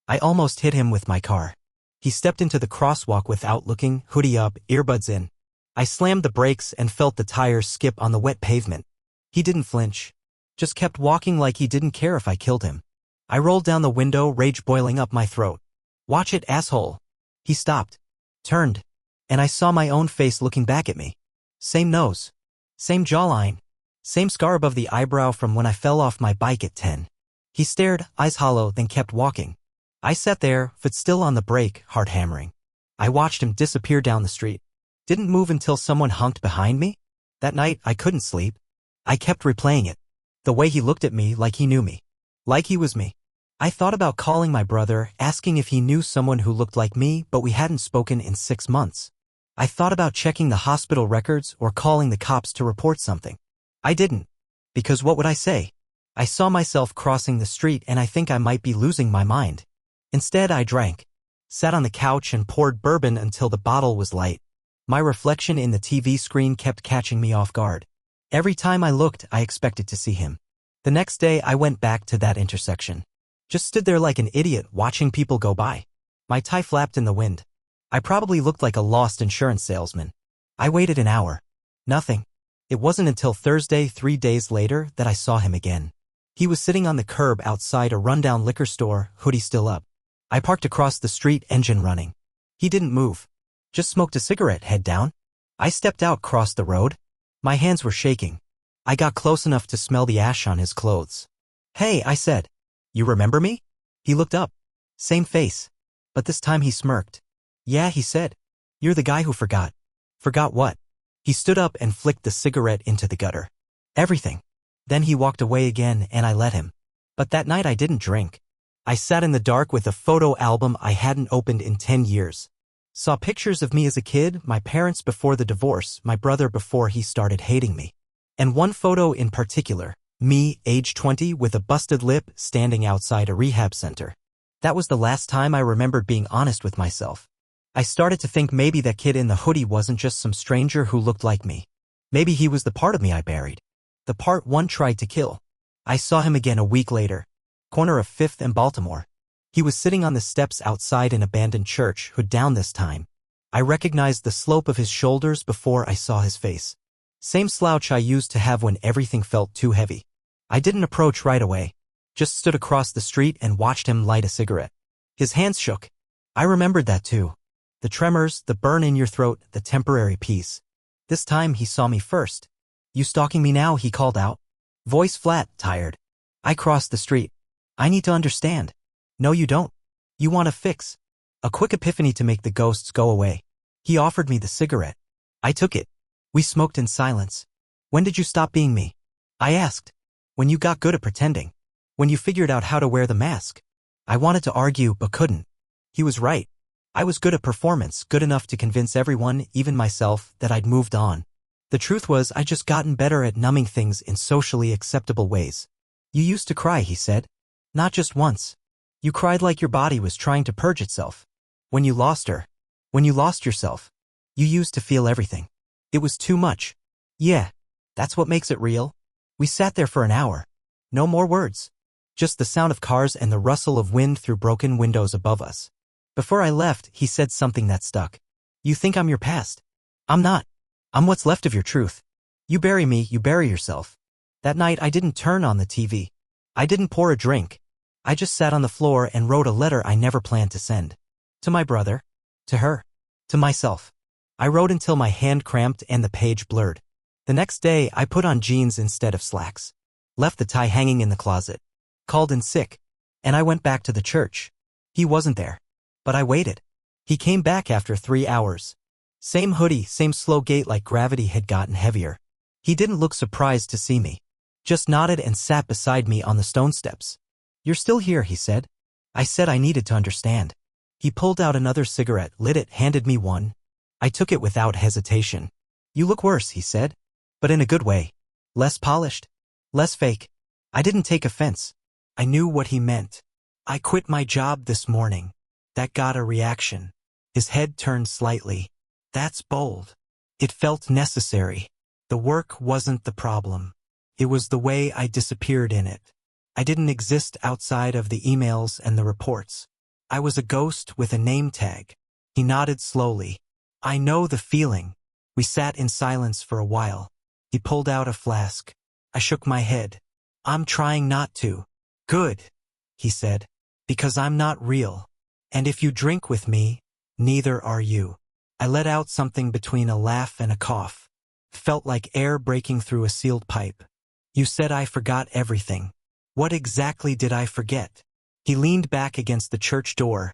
I almost hit him with my car. He stepped into the crosswalk without looking, hoodie up, earbuds in. I slammed the brakes and felt the tires skip on the wet pavement. He didn't flinch. Just kept walking like he didn't care if I killed him. I rolled down the window, rage boiling up my throat. "Watch it, asshole." He stopped. Turned. And I saw my own face looking back at me. Same nose. Same jawline. Same scar above the eyebrow from when I fell off my bike at 10. He stared, eyes hollow, then kept walking. I sat there, foot still on the brake, heart hammering. I watched him disappear down the street. Didn't move until someone honked behind me. That night, I couldn't sleep. I kept replaying it. The way he looked at me, like he knew me. Like he was me. I thought about calling my brother, asking if he knew someone who looked like me, but we hadn't spoken in 6 months. I thought about checking the hospital records or calling the cops to report something. I didn't. Because what would I say? I saw myself crossing the street and I think I might be losing my mind. Instead, I drank. Sat on the couch and poured bourbon until the bottle was light. My reflection in the TV screen kept catching me off guard. Every time I looked, I expected to see him. The next day, I went back to that intersection. Just stood there like an idiot watching people go by. My tie flapped in the wind. I probably looked like a lost insurance salesman. I waited an hour. Nothing. It wasn't until Thursday, 3 days later, that I saw him again. He was sitting on the curb outside a rundown liquor store, hoodie still up. I parked across the street, engine running. He didn't move. Just smoked a cigarette, head down. I stepped out, crossed the road. My hands were shaking. I got close enough to smell the ash on his clothes. "Hey," I said. "You remember me?" He looked up. Same face. But this time he smirked. "Yeah," he said. "You're the guy who forgot." "Forgot what?" He stood up and flicked the cigarette into the gutter. "Everything." Then he walked away again and I let him. But that night I didn't drink. I sat in the dark with a photo album I hadn't opened in 10 years. Saw pictures of me as a kid, my parents before the divorce, my brother before he started hating me. And one photo in particular, me, age 20, with a busted lip, standing outside a rehab center. That was the last time I remembered being honest with myself. I started to think maybe that kid in the hoodie wasn't just some stranger who looked like me. Maybe he was the part of me I buried. The part one tried to kill. I saw him again a week later. Corner of 5th and Baltimore. He was sitting on the steps outside an abandoned church, hood down this time. I recognized the slope of his shoulders before I saw his face. Same slouch I used to have when everything felt too heavy. I didn't approach right away. Just stood across the street and watched him light a cigarette. His hands shook. I remembered that too. The tremors, the burn in your throat, the temporary peace. This time he saw me first. "You stalking me now?" he called out. Voice flat, tired. I crossed the street. "I need to understand." "No, you don't. You want a fix." A quick epiphany to make the ghosts go away. He offered me the cigarette. I took it. We smoked in silence. "When did you stop being me?" I asked. "When you got good at pretending. When you figured out how to wear the mask." I wanted to argue but couldn't. He was right. I was good at performance, good enough to convince everyone, even myself, that I'd moved on. The truth was I'd just gotten better at numbing things in socially acceptable ways. "You used to cry," he said. "Not just once. You cried like your body was trying to purge itself. When you lost her. When you lost yourself. You used to feel everything. It was too much." "Yeah. That's what makes it real." We sat there for an hour. No more words. Just the sound of cars and the rustle of wind through broken windows above us. Before I left, he said something that stuck. "You think I'm your past. I'm not. I'm what's left of your truth. You bury me, you bury yourself." That night I didn't turn on the TV. I didn't pour a drink. I just sat on the floor and wrote a letter I never planned to send. To my brother. To her. To myself. I wrote until my hand cramped and the page blurred. The next day, I put on jeans instead of slacks. Left the tie hanging in the closet. Called in sick. And I went back to the church. He wasn't there. But I waited. He came back after 3 hours. Same hoodie, same slow gait like gravity had gotten heavier. He didn't look surprised to see me. Just nodded and sat beside me on the stone steps. "You're still here," he said. I said I needed to understand. He pulled out another cigarette, lit it, handed me one. I took it without hesitation. "You look worse," he said. But in a good way. Less polished. Less fake. I didn't take offense. I knew what he meant. "I quit my job this morning." That got a reaction. His head turned slightly. "That's bold." It felt necessary. The work wasn't the problem. It was the way I disappeared in it. I didn't exist outside of the emails and the reports. I was a ghost with a name tag. He nodded slowly. I know the feeling. We sat in silence for a while. He pulled out a flask. I shook my head. I'm trying not to. Good, he said, because I'm not real. And if you drink with me, neither are you. I let out something between a laugh and a cough. Felt like air breaking through a sealed pipe. You said I forgot everything. What exactly did I forget? He leaned back against the church door,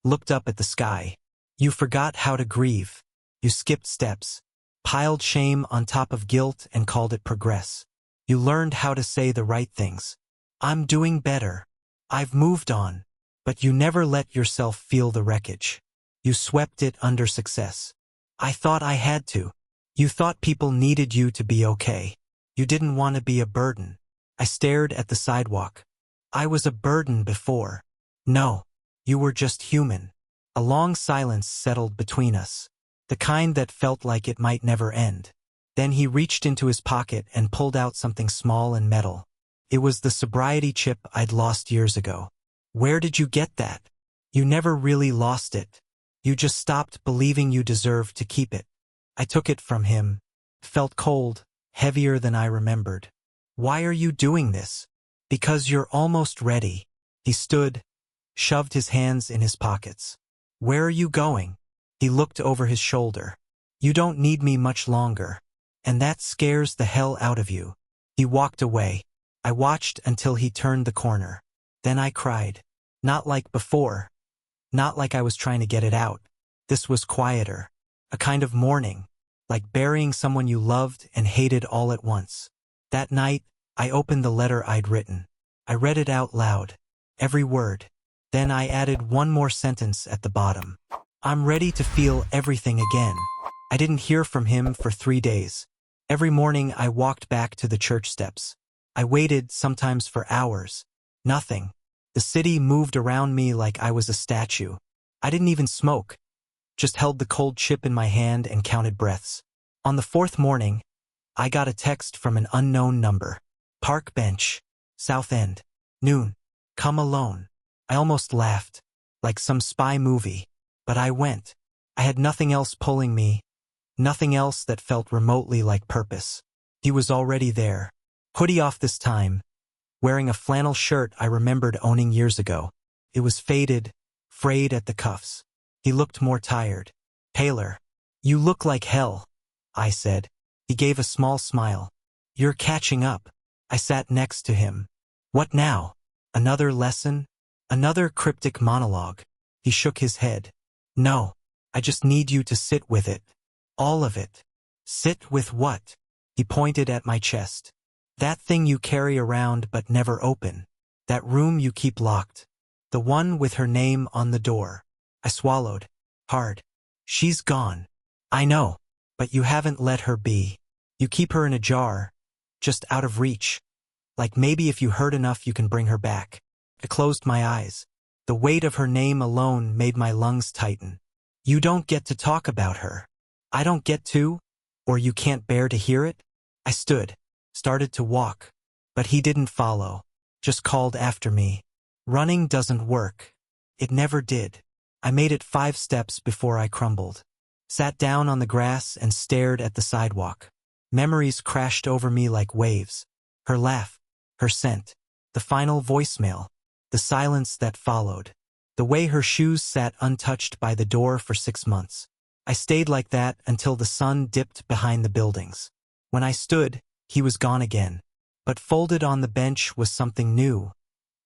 looked up at the sky. You forgot how to grieve. You skipped steps, piled shame on top of guilt and called it progress. You learned how to say the right things. I'm doing better. I've moved on. But you never let yourself feel the wreckage. You swept it under success. I thought I had to. You thought people needed you to be okay. You didn't want to be a burden. I stared at the sidewalk. I was a burden before. No, you were just human. A long silence settled between us, the kind that felt like it might never end. Then he reached into his pocket and pulled out something small and metal. It was the sobriety chip I'd lost years ago. Where did you get that? You never really lost it. You just stopped believing you deserved to keep it. I took it from him. Felt cold, heavier than I remembered. Why are you doing this? Because you're almost ready. He stood, shoved his hands in his pockets. Where are you going? He looked over his shoulder. You don't need me much longer. And that scares the hell out of you. He walked away. I watched until he turned the corner. Then I cried. Not like before. Not like I was trying to get it out. This was quieter. A kind of mourning. Like burying someone you loved and hated all at once. That night, I opened the letter I'd written. I read it out loud. Every word. Then I added one more sentence at the bottom. I'm ready to feel everything again. I didn't hear from him for 3 days. Every morning I walked back to the church steps. I waited, sometimes for hours. Nothing. The city moved around me like I was a statue. I didn't even smoke. Just held the cold chip in my hand and counted breaths. On the 4th morning, I got a text from an unknown number. Park bench. South End. Noon. Come alone. I almost laughed. Like some spy movie. But I went. I had nothing else pulling me. Nothing else that felt remotely like purpose. He was already there. Hoodie off this time. Wearing a flannel shirt I remembered owning years ago. It was faded, frayed at the cuffs. He looked more tired. Paler. You look like hell, I said. He gave a small smile. You're catching up. I sat next to him. What now? Another lesson? Another cryptic monologue? He shook his head. No, I just need you to sit with it. All of it. Sit with what? He pointed at my chest. That thing you carry around but never open. That room you keep locked. The one with her name on the door. I swallowed. Hard. She's gone. I know. But you haven't let her be. You keep her in a jar. Just out of reach. Like maybe if you hurt enough you can bring her back. I closed my eyes. The weight of her name alone made my lungs tighten. You don't get to talk about her. I don't get to? Or you can't bear to hear it? I stood. Started to walk. But he didn't follow. Just called after me. Running doesn't work. It never did. I made it 5 steps before I crumbled. Sat down on the grass and stared at the sidewalk. Memories crashed over me like waves. Her laugh. Her scent. The final voicemail. The silence that followed. The way her shoes sat untouched by the door for 6 months. I stayed like that until the sun dipped behind the buildings. When I stood, he was gone again. But folded on the bench was something new.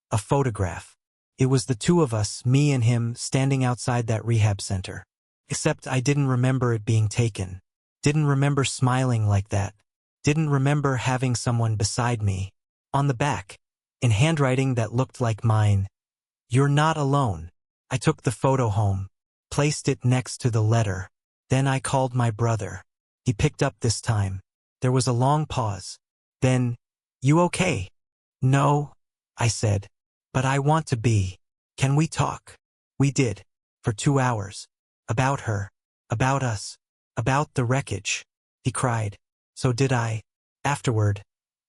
A photograph. It was the 2 of us, me and him, standing outside that rehab center. Except I didn't remember it being taken. Didn't remember smiling like that. Didn't remember having someone beside me. On the back, in handwriting that looked like mine. You're not alone. I took the photo home. Placed it next to the letter. Then I called my brother. He picked up this time. There was a long pause. Then, you okay? No, I said. But I want to be. Can we talk? We did. For 2 hours. About her. About us. About the wreckage. He cried. So did I. Afterward,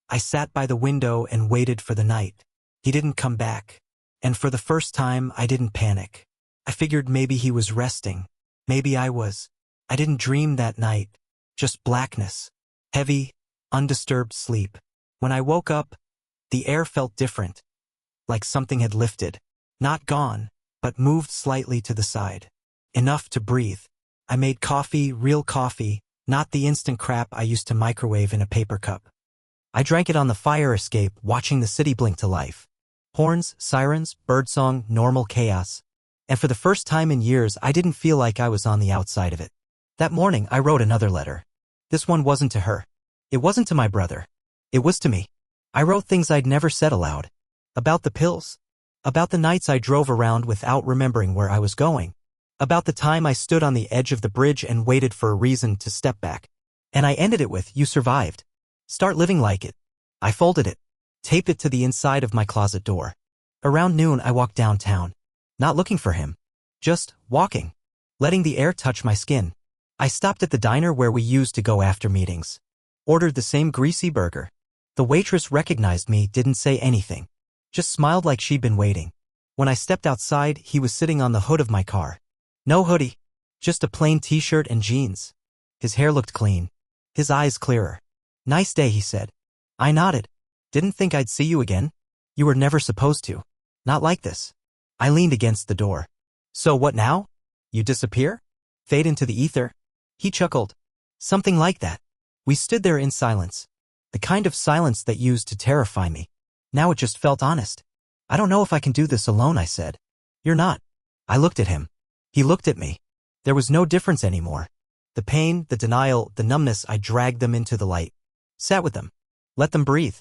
I sat by the window and waited for the night. He didn't come back. And for the first time, I didn't panic. I figured maybe he was resting. Maybe I was. I didn't dream that night. Just blackness. Heavy, undisturbed sleep. When I woke up, the air felt different. Like something had lifted. Not gone, but moved slightly to the side. Enough to breathe. I made coffee, real coffee, not the instant crap I used to microwave in a paper cup. I drank it on the fire escape, watching the city blink to life. Horns, sirens, birdsong, normal chaos. And for the first time in years, I didn't feel like I was on the outside of it. That morning, I wrote another letter. This one wasn't to her. It wasn't to my brother. It was to me. I wrote things I'd never said aloud. About the pills. About the nights I drove around without remembering where I was going. About the time I stood on the edge of the bridge and waited for a reason to step back. And I ended it with, "You survived. Start living like it." I folded it. Taped it to the inside of my closet door. Around noon, I walked downtown. Not looking for him. Just walking. Letting the air touch my skin. I stopped at the diner where we used to go after meetings. Ordered the same greasy burger. The waitress recognized me, didn't say anything. Just smiled like she'd been waiting. When I stepped outside, he was sitting on the hood of my car. No hoodie. Just a plain t-shirt and jeans. His hair looked clean. His eyes clearer. "Nice day," he said. I nodded. "Didn't think I'd see you again. You were never supposed to. Not like this." I leaned against the door. "So what now? You disappear? Fade into the ether?" He chuckled. "Something like that." We stood there in silence. The kind of silence that used to terrify me. Now it just felt honest. "I don't know if I can do this alone," I said. "You're not." I looked at him. He looked at me. There was no difference anymore. The pain, the denial, the numbness, I dragged them into the light. Sat with them. Let them breathe.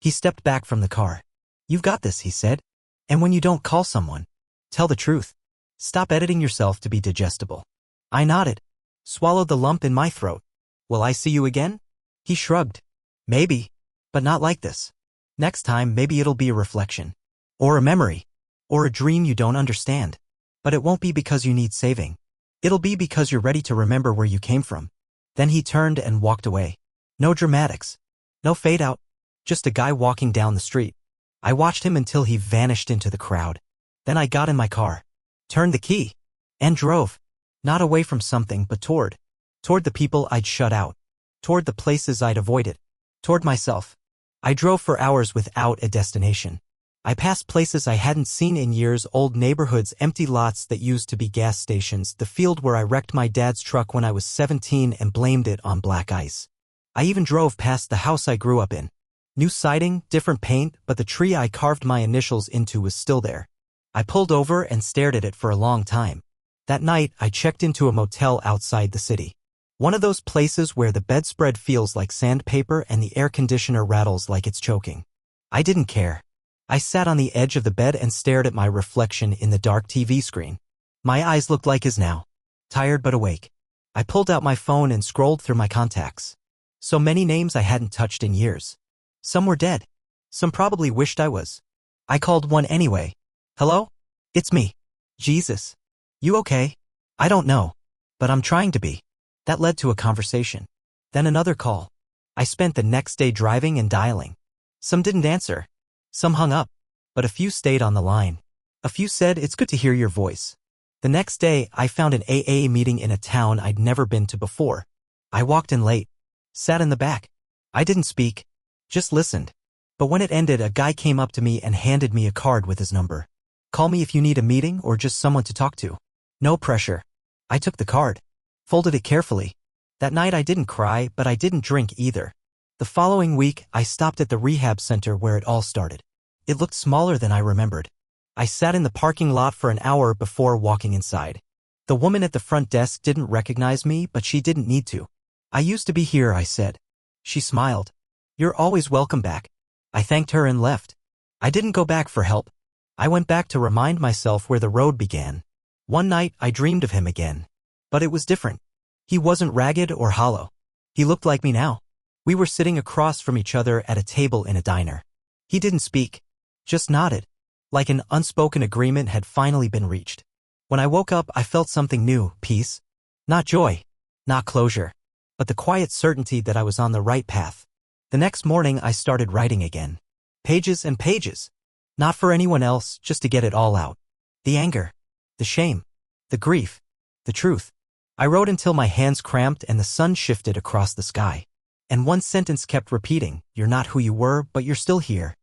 He stepped back from the car. "You've got this," he said. "And when you don't call someone, tell the truth. Stop editing yourself to be digestible." I nodded. Swallowed the lump in my throat. "Will I see you again?" He shrugged. "Maybe. But not like this. Next time, maybe it'll be a reflection. Or a memory. Or a dream you don't understand. But it won't be because you need saving. It'll be because you're ready to remember where you came from." Then he turned and walked away. No dramatics. No fade out. Just a guy walking down the street. I watched him until he vanished into the crowd. Then I got in my car. Turned the key. And drove. Not away from something, but toward the people I'd shut out. Toward the places I'd avoided. Toward myself. I drove for hours without a destination. I passed places I hadn't seen in years, old neighborhoods, empty lots that used to be gas stations, the field where I wrecked my dad's truck when I was 17 and blamed it on black ice. I even drove past the house I grew up in. New siding, different paint, but the tree I carved my initials into was still there. I pulled over and stared at it for a long time. That night, I checked into a motel outside the city. One of those places where the bedspread feels like sandpaper and the air conditioner rattles like it's choking. I didn't care. I sat on the edge of the bed and stared at my reflection in the dark TV screen. My eyes looked like his now. Tired but awake. I pulled out my phone and scrolled through my contacts. So many names I hadn't touched in years. Some were dead. Some probably wished I was. I called one anyway. "Hello? It's me. Jesus. You okay?" "I don't know. But I'm trying to be." That led to a conversation. Then another call. I spent the next day driving and dialing. Some didn't answer. Some hung up. But a few stayed on the line. A few said, "It's good to hear your voice." The next day, I found an AA meeting in a town I'd never been to before. I walked in late. Sat in the back. I didn't speak. Just listened. But when it ended, a guy came up to me and handed me a card with his number. "Call me if you need a meeting or just someone to talk to. No pressure." I took the card. Folded it carefully. That night I didn't cry, but I didn't drink either. The following week, I stopped at the rehab center where it all started. It looked smaller than I remembered. I sat in the parking lot for an hour before walking inside. The woman at the front desk didn't recognize me, but she didn't need to. "I used to be here," I said. She smiled. "You're always welcome back." I thanked her and left. I didn't go back for help. I went back to remind myself where the road began. One night, I dreamed of him again. But it was different. He wasn't ragged or hollow. He looked like me now. We were sitting across from each other at a table in a diner. He didn't speak. Just nodded. Like an unspoken agreement had finally been reached. When I woke up, I felt something new, peace. Not joy. Not closure. But the quiet certainty that I was on the right path. The next morning, I started writing again. Pages and pages. Not for anyone else, just to get it all out. The anger. The shame. The grief. The truth. I wrote until my hands cramped and the sun shifted across the sky. And one sentence kept repeating, "You're not who you were, but you're still here."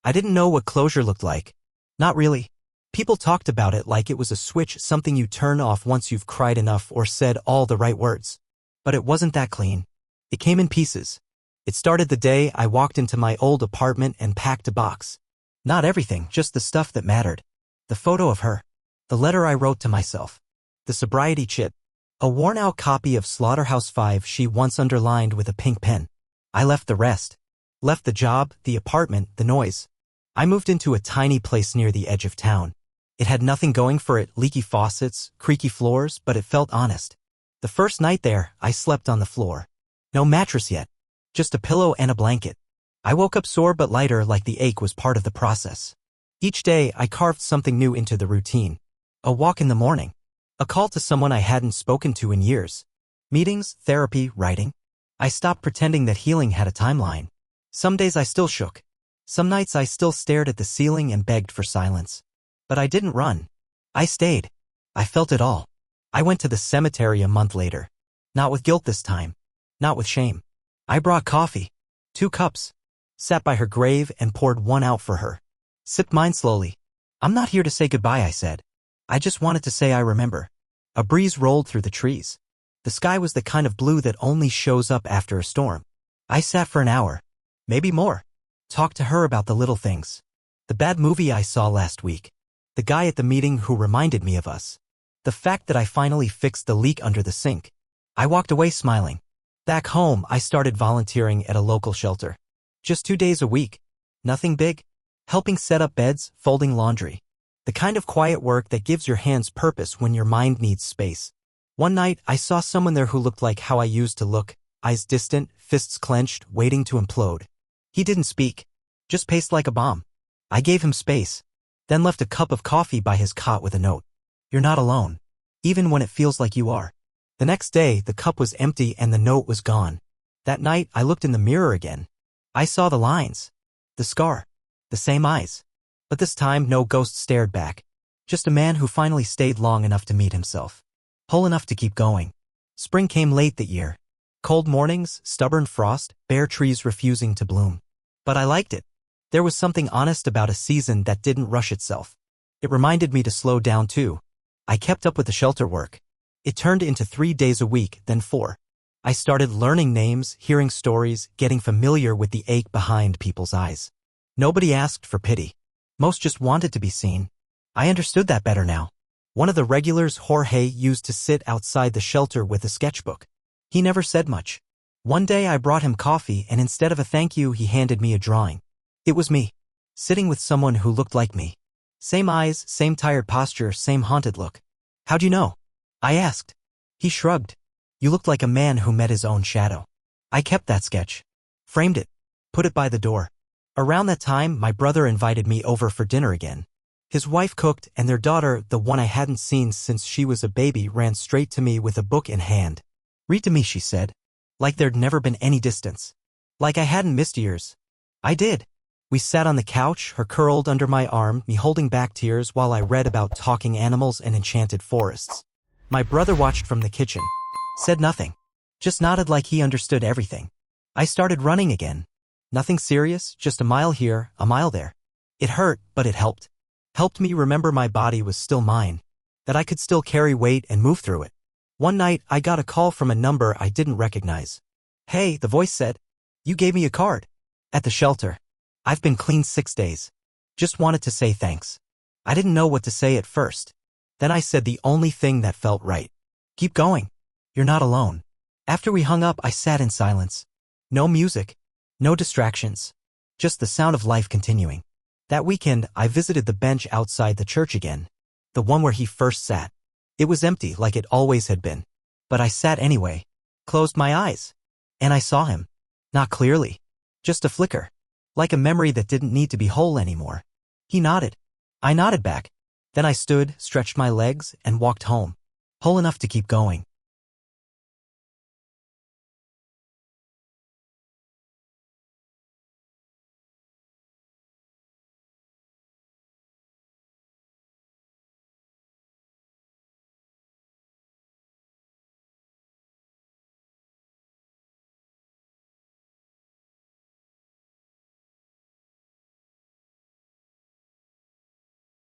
I didn't know what closure looked like. Not really. People talked about it like it was a switch, something you turn off once you've cried enough or said all the right words. But it wasn't that clean. It came in pieces. It started the day I walked into my old apartment and packed a box. Not everything, just the stuff that mattered. The photo of her. The letter I wrote to myself. The sobriety chit. A worn-out copy of Slaughterhouse-Five she once underlined with a pink pen. I left the rest. Left the job, the apartment, the noise. I moved into a tiny place near the edge of town. It had nothing going for it, leaky faucets, creaky floors, but it felt honest. The first night there, I slept on the floor. No mattress yet. Just a pillow and a blanket. I woke up sore but lighter, like the ache was part of the process. Each day, I carved something new into the routine. A walk in the morning. A call to someone I hadn't spoken to in years. Meetings, therapy, writing. I stopped pretending that healing had a timeline. Some days I still shook. Some nights I still stared at the ceiling and begged for silence. But I didn't run. I stayed. I felt it all. I went to the cemetery a month later. Not with guilt this time. Not with shame. I brought coffee. 2 cups. Sat by her grave and poured one out for her. Sipped mine slowly. "I'm not here to say goodbye," I said. "I just wanted to say I remember." A breeze rolled through the trees. The sky was the kind of blue that only shows up after a storm. I sat for an hour. Maybe more. Talked to her about the little things. The bad movie I saw last week. The guy at the meeting who reminded me of us. The fact that I finally fixed the leak under the sink. I walked away smiling. Back home, I started volunteering at a local shelter. Just 2 days a week. Nothing big. Helping set up beds, folding laundry. The kind of quiet work that gives your hands purpose when your mind needs space. One night, I saw someone there who looked like how I used to look, eyes distant, fists clenched, waiting to implode. He didn't speak, just paced like a bomb. I gave him space, then left a cup of coffee by his cot with a note. "You're not alone, even when it feels like you are." The next day, the cup was empty and the note was gone. That night, I looked in the mirror again. I saw the lines, the scar, the same eyes. But this time, no ghost stared back. Just a man who finally stayed long enough to meet himself. Whole enough to keep going. Spring came late that year. Cold mornings, stubborn frost, bare trees refusing to bloom. But I liked it. There was something honest about a season that didn't rush itself. It reminded me to slow down too. I kept up with the shelter work. It turned into 3 days a week, then 4. I started learning names, hearing stories, getting familiar with the ache behind people's eyes. Nobody asked for pity. Most just wanted to be seen. I understood that better now. One of the regulars Jorge used to sit outside the shelter with a sketchbook. He never said much. One day I brought him coffee and instead of a thank you he handed me a drawing. It was me, sitting with someone who looked like me. Same eyes, same tired posture, same haunted look. "How'd you know?" I asked. He shrugged. "You looked like a man who met his own shadow." I kept that sketch. Framed it. Put it by the door. Around that time, my brother invited me over for dinner again. His wife cooked, and their daughter, the one I hadn't seen since she was a baby, ran straight to me with a book in hand. "Read to me," she said. Like there'd never been any distance. Like I hadn't missed years. I did. We sat on the couch, her curled under my arm, me holding back tears while I read about talking animals and enchanted forests. My brother watched from the kitchen. Said nothing. Just nodded like he understood everything. I started running again. Nothing serious, just a mile here, a mile there. It hurt, but it helped. Helped me remember my body was still mine. That I could still carry weight and move through it. One night, I got a call from a number I didn't recognize. "Hey," the voice said. "You gave me a card." "At the shelter. I've been clean 6 days. Just wanted to say thanks." I didn't know what to say at first. Then I said the only thing that felt right. "Keep going. You're not alone." After we hung up, I sat in silence. No music. No distractions. Just the sound of life continuing. That weekend, I visited the bench outside the church again. The one where he first sat. It was empty like it always had been. But I sat anyway. Closed my eyes. And I saw him. Not clearly. Just a flicker. Like a memory that didn't need to be whole anymore. He nodded. I nodded back. Then I stood, stretched my legs, and walked home. Whole enough to keep going.